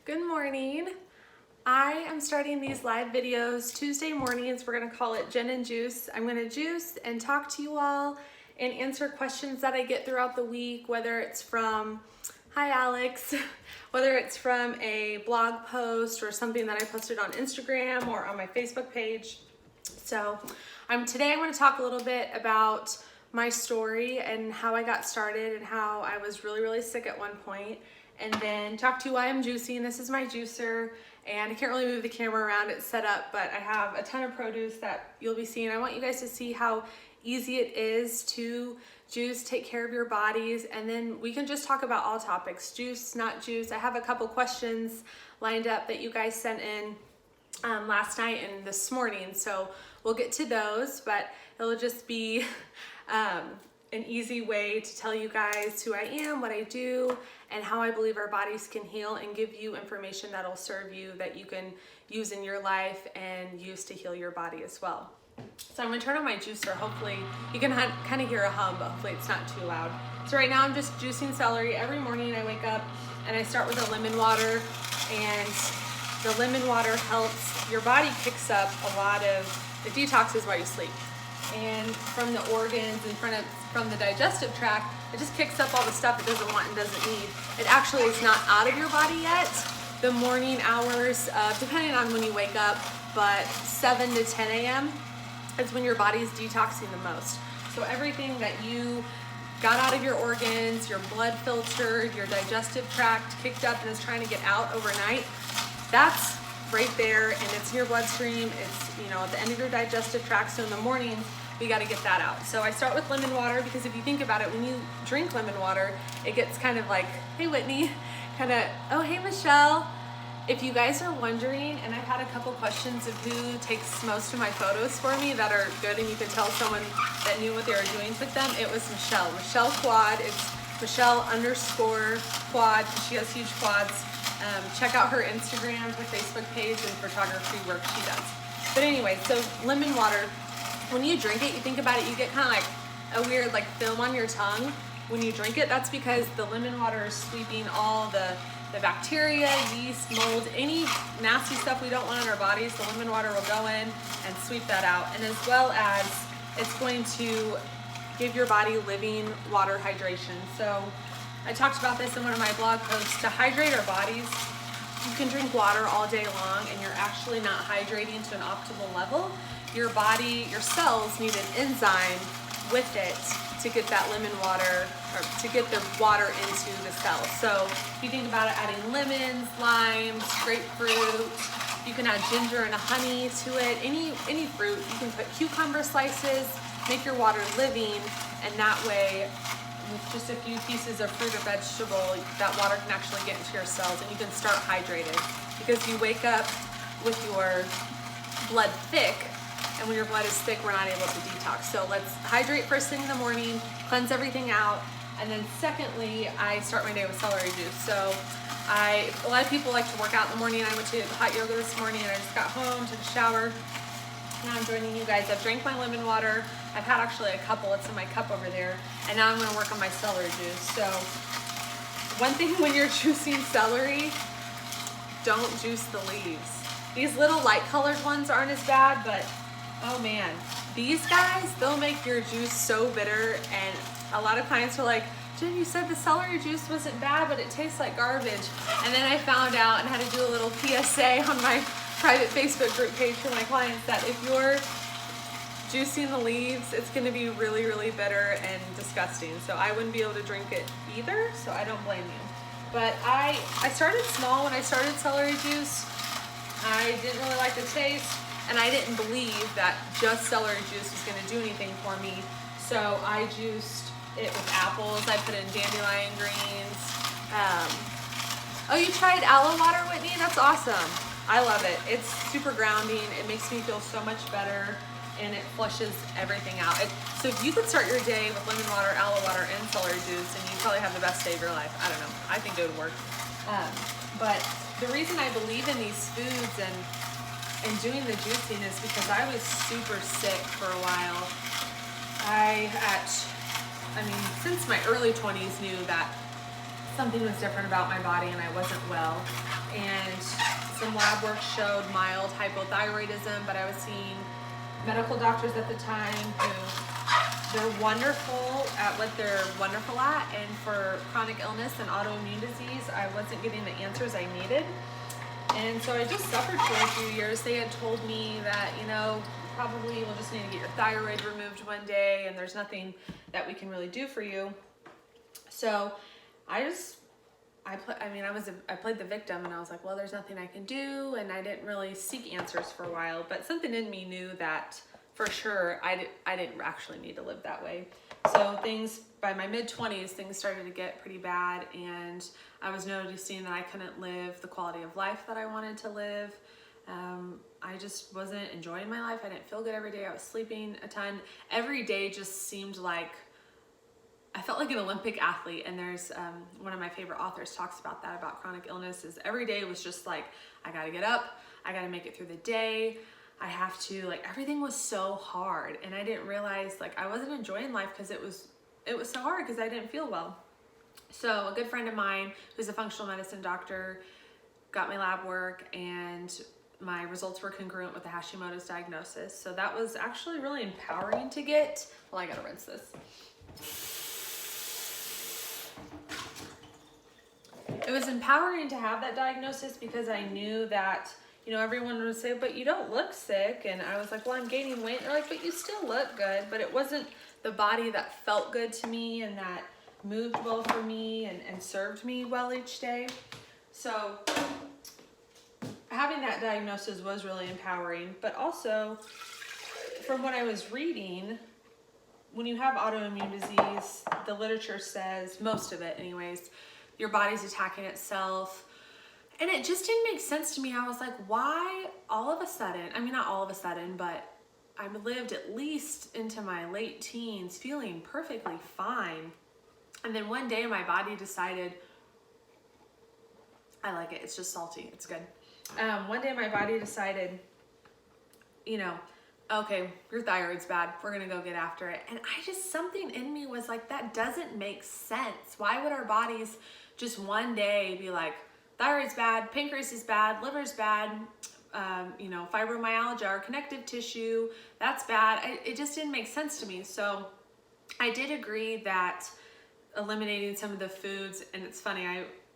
Good morning. I am starting these live videos Tuesday mornings. We're gonna call it Jen+Juice. I'm gonna juice and talk to you all and answer questions that I get throughout the week, whether it's from, hi Alex, whether it's from a blog post or something that I posted on Instagram or on my Facebook page. So today I want to talk a little bit about my story and how I got started and how I was really sick at one point, and then talk to you why I'm juicing. This is my juicer, and I can't really move the camera around, it's set up, but I have a ton of produce that you'll be seeing. I want you guys to see how easy it is to juice, take care of your bodies, and then we can just talk about all topics, juice, not juice. I have a couple questions lined up that you guys sent in last night and this morning, so we'll get to those, but it'll just be an easy way to tell you guys who I am, what I do, and how I believe our bodies can heal, and give you information that'll serve you that you can use in your life and use to heal your body as well. So I'm gonna turn on my juicer. Hopefully you can kind of hear a hum, but hopefully it's not too loud. So right now I'm just juicing celery. Every morning I wake up and I start with a lemon water, and the lemon water helps your body, kicks up a lot of, it detoxes while you sleep. And from the organs and from the digestive tract, it just kicks up all the stuff it doesn't want and doesn't need. It actually is not out of your body yet. The morning hours, depending on when you wake up, but 7 to 10 a.m. is when your body's detoxing the most. So everything that you got out of your organs, your blood filtered, your digestive tract kicked up and is trying to get out overnight, that's right there, and it's in your bloodstream. It's, at the end of your digestive tract. So in the morning, we got to get that out. So I start with lemon water, because if you think about it, when you drink lemon water, it gets kind of like, hey Whitney, oh hey Michelle. If you guys are wondering, and I've had a couple questions of who takes most of my photos for me that are good, and you can tell someone that knew what they were doing with them, it was Michelle. Michelle Quad. It's Michelle_Quad. She has huge quads. Check out her Instagram, her Facebook page, and photography work she does. But anyway, so lemon water, when you drink it, you think about it, you get kind of like a weird film on your tongue when you drink it. That's because the lemon water is sweeping all the bacteria, yeast, mold, any nasty stuff we don't want in our bodies. The lemon water will go in and sweep that out. And as well as it's going to give your body living water hydration. So I talked about this in one of my blog posts. To hydrate our bodies, you can drink water all day long and you're actually not hydrating to an optimal level. Your body, your cells need an enzyme with it to get that lemon water, or to get the water into the cells. So if you think about it, adding lemons, limes, grapefruit, you can add ginger and honey to it, any fruit. You can put cucumber slices, make your water living, and that way, with just a few pieces of fruit or vegetable, that water can actually get into your cells and you can start hydrated, because you wake up with your blood thick, and when your blood is thick, we're not able to detox. So let's hydrate first thing in the morning, cleanse everything out, and then secondly, I start my day with celery juice. So a lot of people like to work out in the morning. I went to hot yoga this morning and I just got home, took a shower. Now I'm joining you guys. I've drank my lemon water. I've had actually a couple, it's in my cup over there. And now I'm gonna work on my celery juice. So one thing when you're juicing celery, don't juice the leaves. These little light colored ones aren't as bad, but oh man, these guys, they'll make your juice so bitter. And a lot of clients are like, Jen, you said the celery juice wasn't bad, but it tastes like garbage. And then I found out and had to do a little PSA on my private Facebook group page for my clients that if you're juicing the leaves, it's gonna be really bitter and disgusting. So I wouldn't be able to drink it either, so I don't blame you. But I started small when I started celery juice. I didn't really like the taste, and I didn't believe that just celery juice was gonna do anything for me. So I juiced it with apples. I put in dandelion greens. Oh, you tried aloe water, Whitney? That's awesome. I love it. It's super grounding. It makes me feel so much better, and it flushes everything out. So if you could start your day with lemon water, aloe water, and celery juice, and you'd probably have the best day of your life. I don't know. I think it would work. But the reason I believe in these foods and doing the juicing is because I was super sick for a while. Since my early 20s knew that something was different about my body and I wasn't well. And some lab work showed mild hypothyroidism, but I was seeing medical doctors at the time who they're wonderful at what they're wonderful at, and for chronic illness and autoimmune disease, I wasn't getting the answers I needed. And so I just suffered for a few years. They had told me that, you know, probably will just need to get your thyroid removed one day and there's nothing that we can really do for you. So I played the victim, and I was like, well, there's nothing I can do, and I didn't really seek answers for a while, but something in me knew that for sure I didn't actually need to live that way. So by my mid-20s, things started to get pretty bad, and I was noticing that I couldn't live the quality of life that I wanted to live. I just wasn't enjoying my life. I didn't feel good every day. I was sleeping a ton. Every day just seemed like I felt like an Olympic athlete. And there's one of my favorite authors talks about that, about chronic illness, is every day was just like, I got to get up. I got to make it through the day. I have to, like, everything was so hard. And I didn't realize, like, I wasn't enjoying life because it was so hard because I didn't feel well. So a good friend of mine who's a functional medicine doctor got my lab work, and my results were congruent with the Hashimoto's diagnosis. So that was actually really empowering to get. Well, I gotta rinse this. It was empowering to have that diagnosis because I knew that, you know, everyone would say, but you don't look sick. And I was like, well, I'm gaining weight. And they're like, but you still look good. But it wasn't the body that felt good to me and that moved well for me and served me well each day. So having that diagnosis was really empowering, but also from what I was reading, when you have autoimmune disease, the literature says, most of it anyways, your body's attacking itself. And it just didn't make sense to me. I was like, why all of a sudden, I mean, not all of a sudden, but I lived at least into my late teens feeling perfectly fine. And then one day my body decided, I like it, it's just salty, it's good. One day my body decided, you know, okay, your thyroid's bad, we're gonna go get after it. And something in me was like, that doesn't make sense. Why would our bodies just one day be like, thyroid's bad, pancreas is bad, liver's bad, you know, fibromyalgia or connective tissue, that's bad. It just didn't make sense to me. So I did agree that eliminating some of the foods, and it's funny,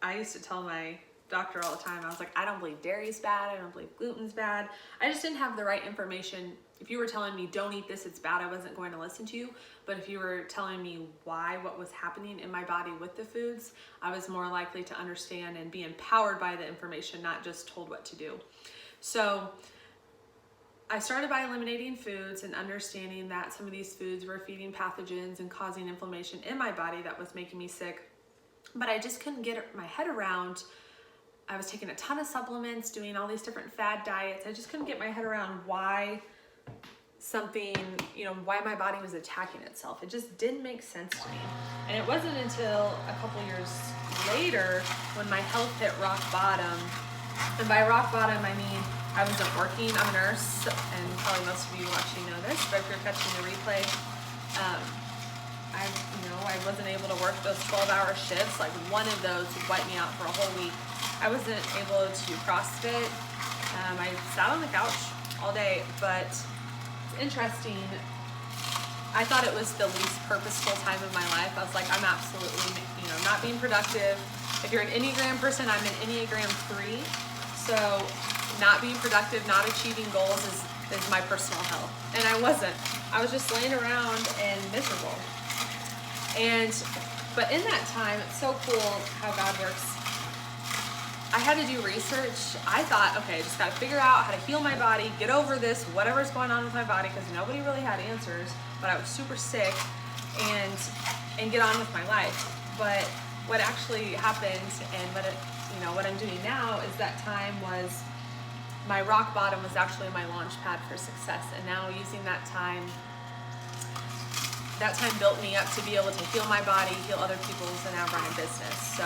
I used to tell my doctor all the time, I was like, I don't believe dairy's bad, I don't believe gluten's bad. I just didn't have the right information. If you were telling me don't eat this, it's bad, I wasn't going to listen to you. But if you were telling me why, what was happening in my body with the foods, I was more likely to understand and be empowered by the information, not just told what to do. So I started by eliminating foods and understanding that some of these foods were feeding pathogens and causing inflammation in my body that was making me sick. But I just couldn't get my head around. I was taking a ton of supplements, doing all these different fad diets. I just couldn't get my head around why something, you know, why my body was attacking itself. It just didn't make sense to me. And it wasn't until a couple years later when my health hit rock bottom. And by rock bottom, I mean, I wasn't working. I'm a nurse, and probably most of you watching know this, but if you're catching the replay, I wasn't able to work those 12-hour shifts. Like, one of those would wipe me out for a whole week. I wasn't able to CrossFit. I sat on the couch all day, but it's interesting. I thought it was the least purposeful time of my life. I was like, I'm absolutely, you know, not being productive. If you're an Enneagram person, I'm an Enneagram 3. So not being productive, not achieving goals is my personal health. And I wasn't. I was just laying around and miserable. But in that time, it's so cool how God works. I had to do research. I thought, okay, I just got to figure out how to heal my body, get over this, whatever's going on with my body, because nobody really had answers, but I was super sick, and get on with my life. But what actually happened, and what I'm doing now, is that time was my rock bottom was actually my launch pad for success. And now using that time built me up to be able to heal my body, heal other people's, and now run a business. So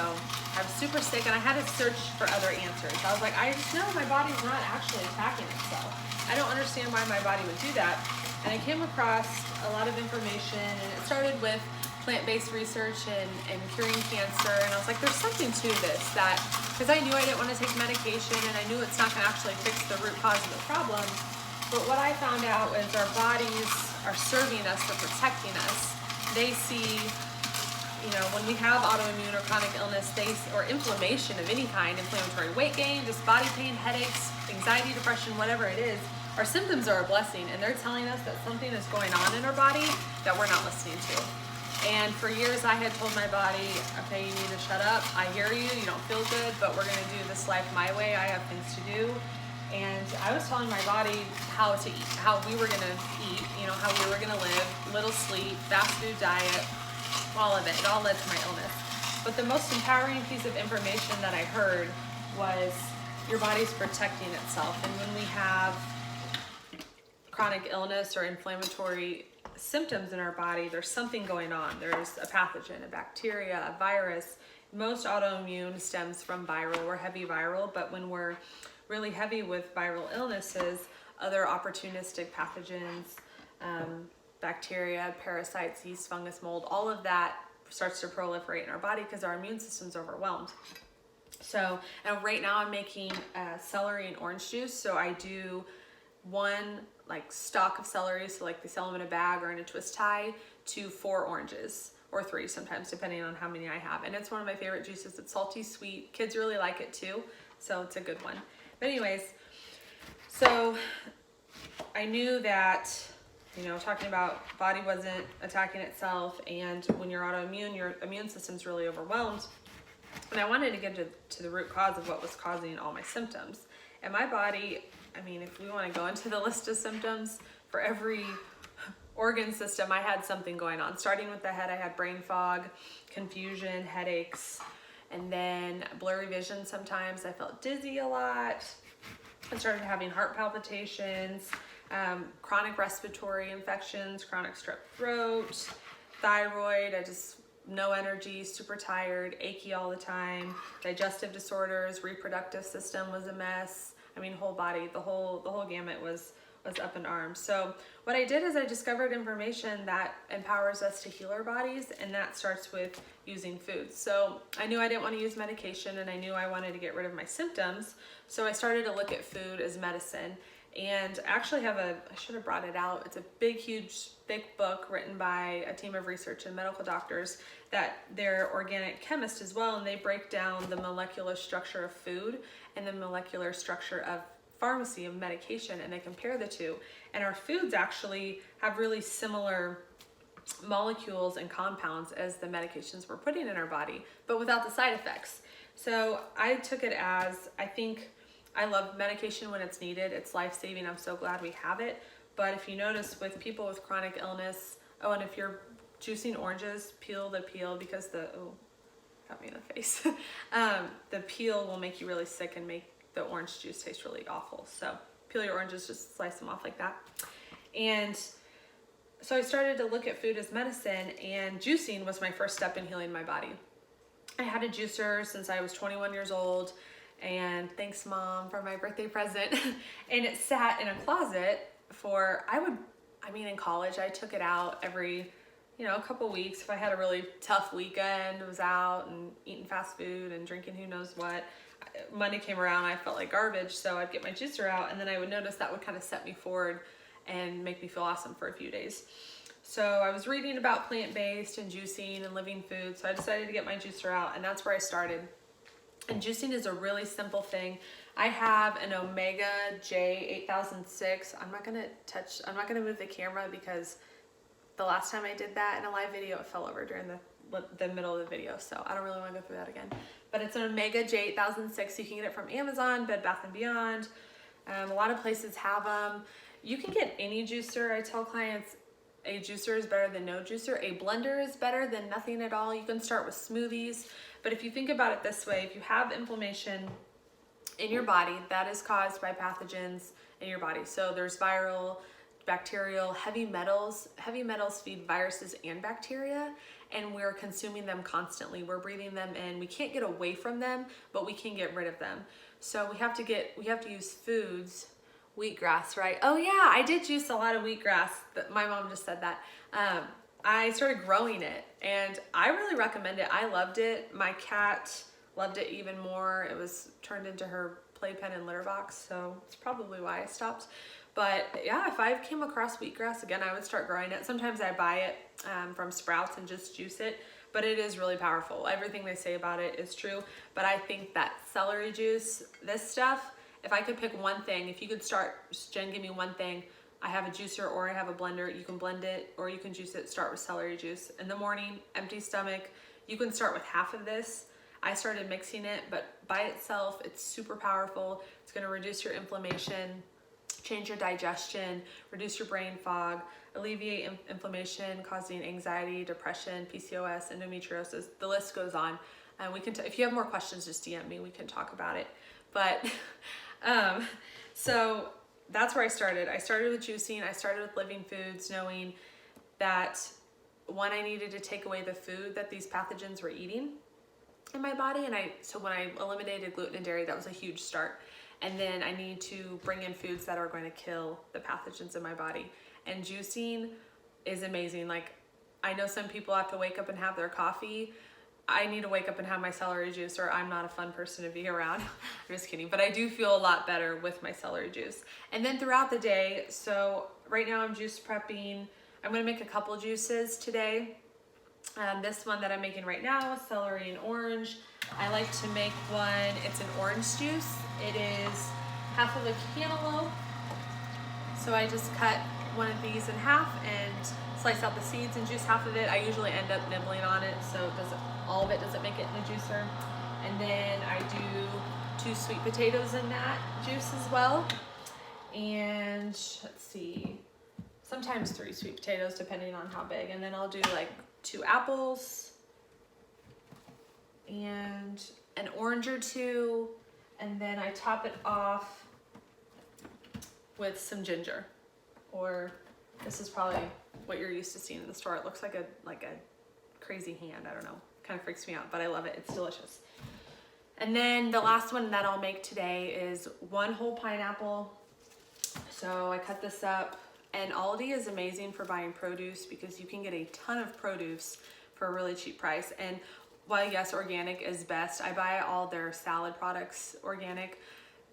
I was super sick, and I had to search for other answers. I was like, I just know my body's not actually attacking itself. I don't understand why my body would do that. And I came across a lot of information, and it started with plant-based research and curing cancer, and I was like, there's something to this, that because I knew I didn't want to take medication, and I knew it's not going to actually fix the root cause of the problem. But what I found out is our bodies are serving us, they're protecting us. They see, you know, when we have autoimmune or chronic illness, or inflammation of any kind, inflammatory weight gain, just body pain, headaches, anxiety, depression, whatever it is, our symptoms are a blessing, and they're telling us that something is going on in our body that we're not listening to. And for years I had told my body, okay, you need to shut up. I hear you, you don't feel good, but we're gonna do this life my way. I have things to do. And I was telling my body how to eat, how we were gonna eat, you know, how we were gonna live, little sleep, fast food diet, all of it. It all led to my illness. But the most empowering piece of information that I heard was your body's protecting itself. And when we have chronic illness or inflammatory symptoms in our body, there's something going on. There's a pathogen, a bacteria, a virus. Most autoimmune stems from viral. We're heavy viral, but when we're really heavy with viral illnesses, other opportunistic pathogens, bacteria, parasites, yeast, fungus, mold, all of that starts to proliferate in our body because our immune system's overwhelmed. So, and right now I'm making celery and orange juice. So I do one like stalk of celery, so like they sell them in a bag or in a twist tie, to 4 oranges, or 3 sometimes, depending on how many I have. And it's one of my favorite juices. It's salty, sweet. Kids really like it too, so it's a good one. But anyways, so I knew that, you know, talking about body wasn't attacking itself, and when you're autoimmune, your immune system's really overwhelmed. And I wanted to get to the root cause of what was causing all my symptoms. And my body, I mean, if we want to go into the list of symptoms, for every organ system, I had something going on. Starting with the head, I had brain fog, confusion, headaches, and then blurry vision sometimes. I felt dizzy a lot. I started having heart palpitations, chronic respiratory infections, chronic strep throat, thyroid. No energy, super tired, achy all the time, digestive disorders, reproductive system was a mess. I mean, whole body, the whole gamut was up in arms. So what I did is I discovered information that empowers us to heal our bodies, and that starts with using food. So I knew I didn't want to use medication, and I knew I wanted to get rid of my symptoms. So I started to look at food as medicine. And I actually have I should have brought it out. It's a big, huge, thick book written by a team of research and medical doctors that they're organic chemists as well, and they break down the molecular structure of food and the molecular structure of pharmacy, of medication, and they compare the two. And our foods actually have really similar molecules and compounds as the medications we're putting in our body, but without the side effects. So I took it as, I love medication when it's needed. It's life-saving. I'm so glad we have it. But if you notice with people with chronic illness, and if you're juicing oranges, peel the peel, because got me in the face. The peel will make you really sick and make the orange juice taste really awful. So peel your oranges, just slice them off like that. And so I started to look at food as medicine, and juicing was my first step in healing my body. I had a juicer since I was 21 years old. And thanks, Mom, for my birthday present. And it sat in a closet for, in college, I took it out every, a couple weeks. If I had a really tough weekend, was out and eating fast food and drinking who knows what. Monday came around, I felt like garbage, so I'd get my juicer out, and then I would notice that would kind of set me forward and make me feel awesome for a few days. So I was reading about plant-based and juicing and living food, so I decided to get my juicer out, and that's where I started. And juicing is a really simple thing. I have an Omega J 8006. I'm not gonna move the camera because the last time I did that in a live video, it fell over during the middle of the video. So I don't really wanna go through that again. But it's an Omega J 8006. You can get it from Amazon, Bed Bath & Beyond. A lot of places have them. You can get any juicer. I tell clients a juicer is better than no juicer. A blender is better than nothing at all. You can start with smoothies. But if you think about it this way, if you have inflammation in your body, that is caused by pathogens in your body. So there's viral, bacterial, heavy metals. Heavy metals feed viruses and bacteria, and we're consuming them constantly. We're breathing them in. We can't get away from them, but we can get rid of them. So we have to use foods. Wheatgrass, right? Oh yeah, I did juice a lot of wheatgrass. My mom just said that. I started growing it And I really recommend it. I loved it. My cat loved it even more. It was turned into her playpen and litter box, so it's probably why I stopped. But yeah, if I came across wheatgrass again, I would start growing it. Sometimes I buy it from Sprouts and just juice it, but it is really powerful. Everything they say about it is true. But I think that celery juice, this stuff, if I could pick one thing, if you could start, Jen, give me one thing. I have a juicer or I have a blender. You can blend it or you can juice it. Start with celery juice. In the morning, empty stomach, you can start with half of this. I started mixing it, but by itself, it's super powerful. It's gonna reduce your inflammation, change your digestion, reduce your brain fog, alleviate inflammation causing anxiety, depression, PCOS, endometriosis. The list goes on. And we can, if you have more questions, just DM me. We can talk about it. But so that's where I started. I started with juicing. I started with living foods, knowing that one, I needed to take away the food that these pathogens were eating in my body. And so when I eliminated gluten and dairy, that was a huge start. And then I need to bring in foods that are going to kill the pathogens in my body. And juicing is amazing. Like, I know some people have to wake up and have their coffee. I need to wake up and have my celery juice, or I'm not a fun person to be around. I'm just kidding, but I do feel a lot better with my celery juice. And then throughout the day, so right now I'm juice prepping. I'm gonna make a couple juices today. This one that I'm making right now is celery and orange. I like to make one, it's an orange juice. It is half of a cantaloupe. So I just cut one of these in half and slice out the seeds and juice half of it. I usually end up nibbling on it, so all of it doesn't make it in a juicer. And then I do 2 sweet potatoes in that juice as well. And let's see, sometimes 3 sweet potatoes depending on how big. And then I'll do like 2 apples and an orange or 2. And then I top it off with some ginger, or this is probably what you're used to seeing in the store. It looks like a crazy hand. I don't know. Kind of freaks me out, but I love it. It's delicious. And then the last one that I'll make today is 1 whole pineapple. So I cut this up, and Aldi is amazing for buying produce because you can get a ton of produce for a really cheap price. And while yes, organic is best, I buy all their salad products organic.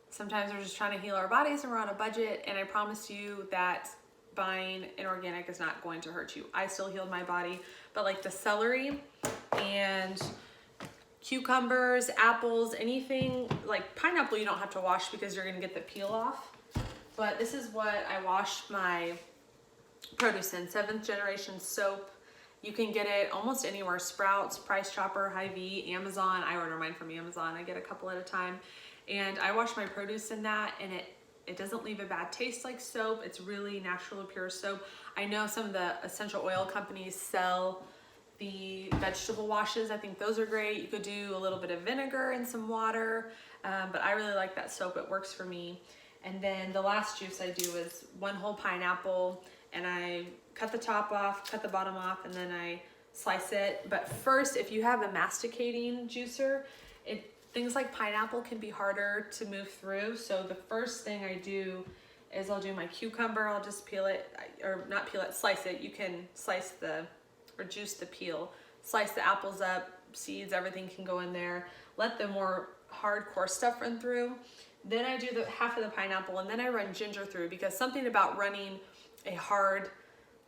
Sometimes we're just trying to heal our bodies and we're on a budget, and I promise you that buying an organic is not going to hurt you. I still healed my body, but like the celery and cucumbers, apples, anything like pineapple, you don't have to wash because you're gonna get the peel off. But this is what I wash my produce in, 7th generation soap. You can get it almost anywhere, Sprouts, Price Chopper, Hy-Vee, Amazon. I order mine from Amazon. I get a couple at a time. And I wash my produce in that, and it doesn't leave a bad taste like soap. It's really natural, pure soap. I know some of the essential oil companies sell the vegetable washes. I think those are great. You could do a little bit of vinegar and some water, but I really like that soap. It works for me. And then the last juice I do is 1 whole pineapple, and I cut the top off, cut the bottom off, and then I slice it. But first, if you have a masticating juicer, things like pineapple can be harder to move through. So the first thing I do is I'll do my cucumber. I'll just peel it, or not peel it, slice it. You can slice or juice the peel. Slice the apples up, seeds, everything can go in there. Let the more hardcore stuff run through. Then I do half of the pineapple, and then I run ginger through, because something about running a hard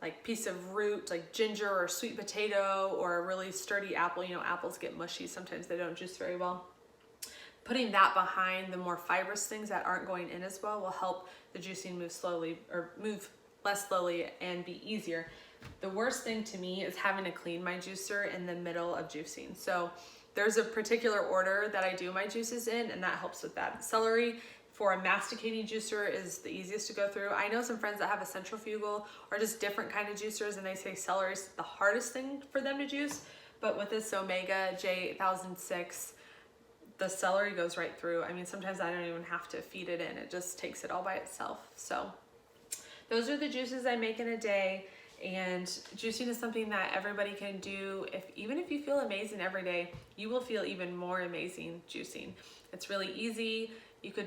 like piece of root like ginger or sweet potato or a really sturdy apple, you know, apples get mushy, sometimes they don't juice very well. Putting that behind the more fibrous things that aren't going in as well will help the juicing move slowly, or move less slowly, and be easier. The worst thing to me is having to clean my juicer in the middle of juicing. So there's a particular order that I do my juices in, and that helps with that. Celery for a masticating juicer is the easiest to go through. I know some friends that have a centrifugal or just different kind of juicers, and they say celery is the hardest thing for them to juice. But with this Omega J8006, the celery goes right through. I mean, sometimes I don't even have to feed it in. It just takes it all by itself. So those are the juices I make in a day. And juicing is something that everybody can do. Even if you feel amazing every day, you will feel even more amazing juicing. It's really easy.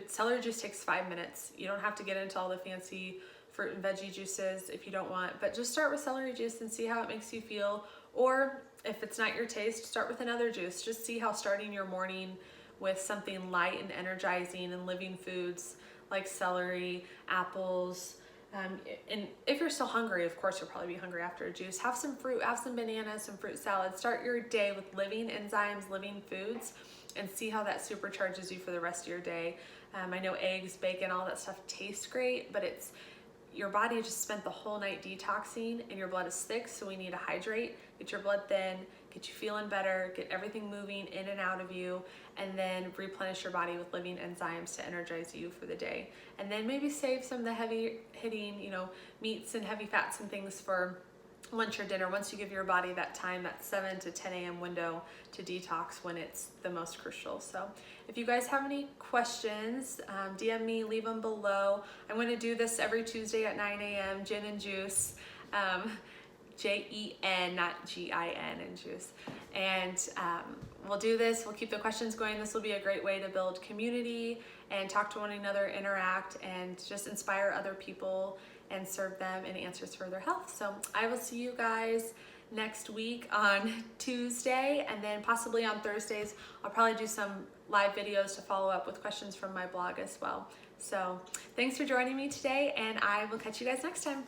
Celery juice takes 5 minutes. You don't have to get into all the fancy fruit and veggie juices if you don't want, but just start with celery juice and see how it makes you feel. Or if it's not your taste, start with another juice. Just see how starting your morning with something light and energizing and living foods like celery, apples, and if you're still hungry, of course you'll probably be hungry after a juice. Have some fruit, have some bananas, some fruit salad. Start your day with living enzymes, living foods, and see how that supercharges you for the rest of your day. I know eggs, bacon, all that stuff tastes great, but it's your body just spent the whole night detoxing and your blood is thick, so we need to hydrate, get your blood thin, get you feeling better, get everything moving in and out of you, and then replenish your body with living enzymes to energize you for the day. And then maybe save some of the heavy hitting, meats and heavy fats and things for lunch or dinner once you give your body that time, that 7 to 10 a.m. window to detox when it's the most crucial. So if you guys have any questions, DM me, leave them below. I'm going to do this every Tuesday at 9 a.m. Jen+Juice. Jen, not Gin and juice. And we'll do this, we'll keep the questions going. This will be a great way to build community and talk to one another, interact, and just inspire other people and serve them in answers for their health. So I will see you guys next week on Tuesday, and then possibly on Thursdays I'll probably do some live videos to follow up with questions from my blog as well. So thanks for joining me today, and I will catch you guys next time.